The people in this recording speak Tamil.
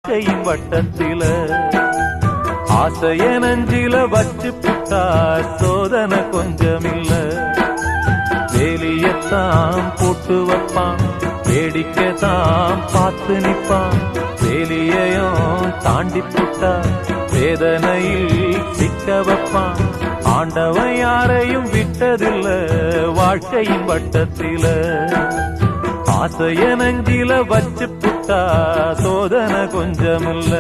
கையின் வட்டத்தில ஆசைய நஞ்சில வச்சு புட்டா சோதனை கொஞ்சமில்ல. வேலியத்தான் போட்டு வைப்பான், வேடிக்கைத்தான் பார்த்து நிற்பான். வேலியையும் தாண்டி புட்டா வேதனையில் சிக்க வைப்பான். ஆண்டவன் யாரையும் விட்டதில்ல வாழ்க்கையின் வட்டத்தில. ஆசைய நஞ்சில வச்சு புட்டா சோதனை கொஞ்சமில்ல.